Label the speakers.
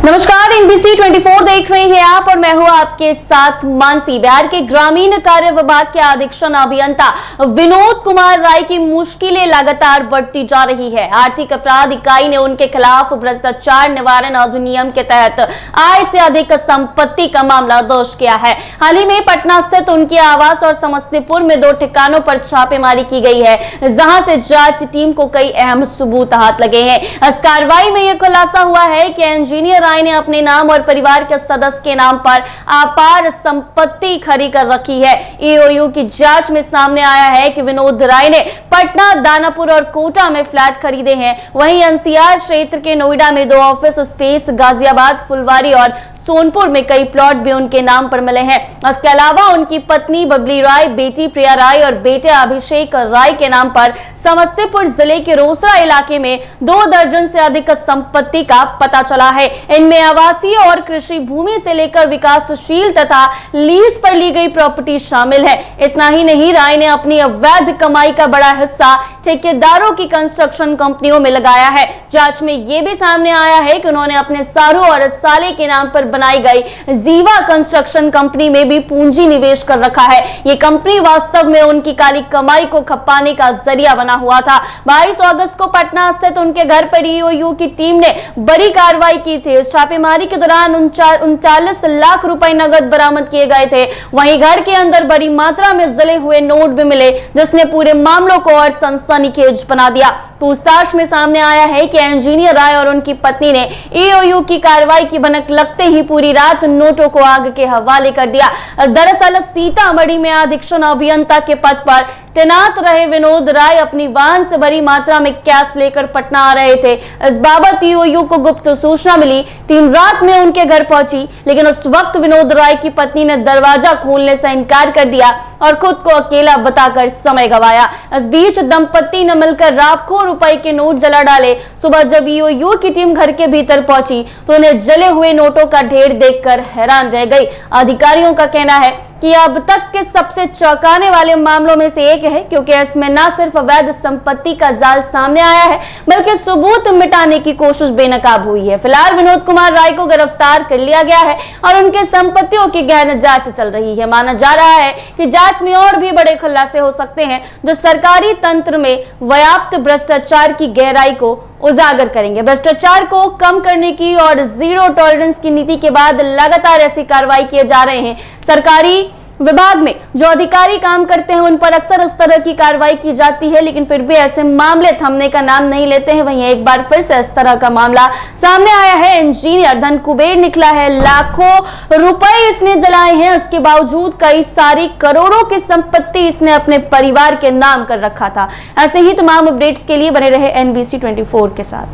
Speaker 1: नमस्कार, एनबीसी 24 देख रहे हैं आप और मैं हूं आपके साथ मानसी। बिहार के ग्रामीण कार्य विभाग के अधीक्षण अभियंता विनोद कुमार राय की मुश्किलें लगातार बढ़ती जा रही है। आर्थिक अपराध इकाई ने उनके खिलाफ भ्रष्टाचार निवारण अधिनियम के तहत आय से अधिक संपत्ति का मामला दर्ज किया है। हाल ही में पटना स्थित उनके आवास और समस्तीपुर में 2 ठिकानों पर छापेमारी की गई है, जहां से जांच टीम को कई अहम सबूत हाथ लगे हैं। इस कार्रवाई में यह खुलासा हुआ है कि इंजीनियर राय ने अपने नाम और परिवार के सदस्य के नाम पर अपार संपत्ति खरीद कर रखी है। ईओयू की जांच में सामने आया है कि विनोद राय ने पटना, दानापुर और कोटा में फ्लैट खरीदे हैं। वहीं एनसीआर क्षेत्र के नोएडा में 2 ऑफिस स्पेस, गाजियाबाद, फुलवारी और सोनपुर में कई प्लॉट भी उनके नाम पर मिले हैं। इसके अलावा उनकी पत्नी बबली राय, बेटी प्रिया राय और बेटे अभिषेक राय के नाम पर समस्तीपुर जिले के रोसड़ा इलाके में 2 दर्जन से अधिक संपत्ति का पता चला है। इनमें आवासीय और कृषि भूमि से लेकर विकासशील तथा लीज पर ली गई प्रॉपर्टी शामिल है। इतना ही नहीं, राय ने अपनी अवैध कमाई का बड़ा हिस्सा ठेकेदारों की कंस्ट्रक्शन कंपनियों में लगाया है। जांच में यह भी सामने आया है कि उन्होंने अपने सारू और साले के नाम पर बनाई गई जीवा कंस्ट्रक्शन कंपनी में भी पूंजी निवेश कर रखा है। ये कंपनी वास्तव में उनकी काली कमाई को खपाने का जरिया बना हुआ था। 22 अगस्त को पटना स्थित उनके घर पर ईओयू की टीम ने बड़ी कार्रवाई की थी। छापेमारी के दौरान 39 लाख रुपए नगद बरामद किए गए थे। वहीं घर के अंदर बड़ी मात्रा में जले हुए नोट भी मिले, जिसने पूरे मामलों को और सनसनीखेज बना दिया। पूछताछ में सामने आया है कि इंजीनियर राय और उनकी पत्नी ने ईओयू की कार्रवाई की भनक लगते ही पूरी रात नोटों को आग के हवाले कर दिया। दरअसल सीतामढ़ी में अधीक्षण अभियंता के पद पर तैनात रहे विनोद राय अपनी वाहन से बड़ी मात्रा में कैश लेकर पटना आ रहे थे। इस बाबत ईओयू को गुप्त सूचना मिली। टीम रात में उनके घर पहुंची, लेकिन उस वक्त विनोद राय की पत्नी ने दरवाजा खोलने से इनकार कर दिया और खुद को अकेला बताकर समय गंवाया। इस बीच दंपत्ति ने मिलकर लाखों रुपए के नोट जला डाले। सुबह जब ईओयू की टीम घर के भीतर पहुंची तो उन्हें जले हुए नोटों का ढेर देखकर हैरान रह गई। अधिकारियों का कहना है कि अब तक के सबसे चौंकाने वाले मामलों में से एक है, क्योंकि इसमें न सिर्फ अवैध संपत्ति का जाल सामने आया है, बल्कि सबूत मिटाने की कोशिश बेनकाब हुई है। फिलहाल विनोद कुमार राय को गिरफ्तार कर लिया गया है और उनके संपत्तियों की गहन जांच चल रही है। माना जा रहा है कि जांच में और भी बड़े खुलासे हो सकते हैं, जो सरकारी तंत्र में व्याप्त भ्रष्टाचार की गहराई को उजागर करेंगे। भ्रष्टाचार को कम करने की और जीरो टॉलरेंस की नीति के बाद लगातार ऐसी कार्रवाई किए जा रहे हैं। सरकारी विभाग में जो अधिकारी काम करते हैं उन पर अक्सर इस तरह की कार्रवाई की जाती है, लेकिन फिर भी ऐसे मामले थमने का नाम नहीं लेते हैं। वहीं एक बार फिर से इस तरह का मामला सामने आया है। इंजीनियर धन कुबेर निकला है, लाखों रुपए इसने जलाए हैं। इसके बावजूद कई सारी करोड़ों की संपत्ति इसने अपने परिवार के नाम कर रखा था। ऐसे ही तमाम अपडेट्स के लिए बने रहे एनबीसी 24 के साथ।